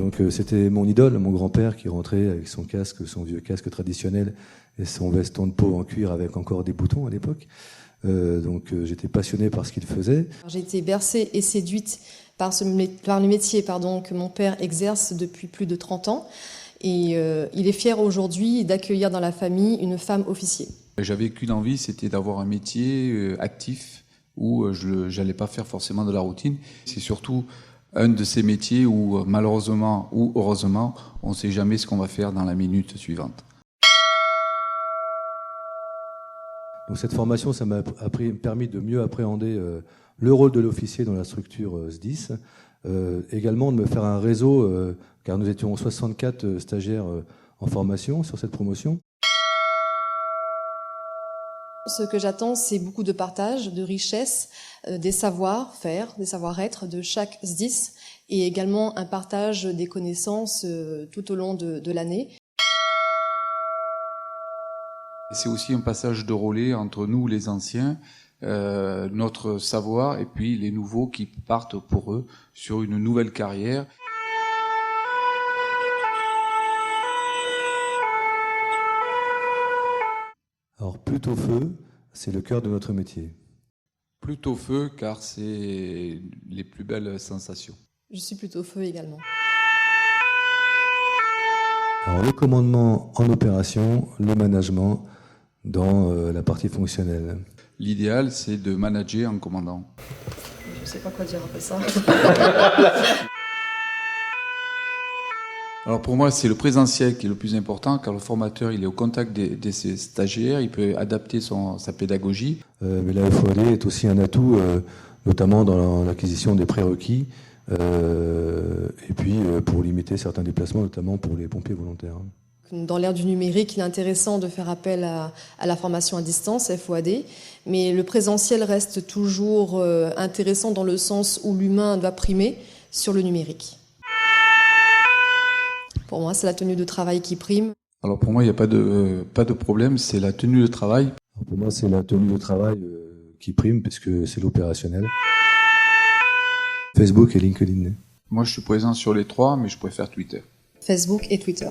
Donc c'était mon idole, mon grand-père qui rentrait avec son casque, son vieux casque traditionnel et son veston de peau en cuir avec encore des boutons à l'époque. Donc j'étais passionné par ce qu'il faisait. J'ai été bercée et séduite par le métier que mon père exerce depuis plus de 30 ans. Et il est fier aujourd'hui d'accueillir dans la famille une femme officier. J'avais qu'une envie, c'était d'avoir un métier actif où je n'allais pas faire forcément de la routine. C'est surtout un de ces métiers où malheureusement ou heureusement, on ne sait jamais ce qu'on va faire dans la minute suivante. Donc cette formation, ça m'a permis de mieux appréhender le rôle de l'officier dans la structure SDIS. Également de me faire un réseau, car nous étions 64 stagiaires en formation sur cette promotion. Ce que j'attends, c'est beaucoup de partage, de richesse, des savoir-faire, des savoir-être de chaque SDIS et également un partage des connaissances tout au long de l'année. C'est aussi un passage de relais entre nous, les anciens, notre savoir et puis les nouveaux qui partent pour eux sur une nouvelle carrière. Alors plutôt feu, c'est le cœur de notre métier. Plutôt feu car c'est les plus belles sensations. Je suis plutôt feu également. Alors le commandement en opération, le management dans la partie fonctionnelle. L'idéal, c'est de manager en commandant. Je ne sais pas quoi dire après ça. Alors pour moi, c'est le présentiel qui est le plus important, car le formateur, il est au contact de ses stagiaires, il peut adapter sa pédagogie. Mais la FOAD est aussi un atout, notamment dans l'acquisition des prérequis, et puis pour limiter certains déplacements, notamment pour les pompiers volontaires. Dans l'ère du numérique, il est intéressant de faire appel à la formation à distance, FOAD, mais le présentiel reste toujours intéressant dans le sens où l'humain doit primer sur le numérique. Pour moi, c'est la tenue de travail qui prime. Alors pour moi, il n'y a pas de problème, c'est la tenue de travail. Alors pour moi, c'est la tenue de travail qui prime, puisque c'est l'opérationnel. Facebook et LinkedIn. Moi, je suis présent sur les trois, mais je préfère Twitter. Facebook et Twitter.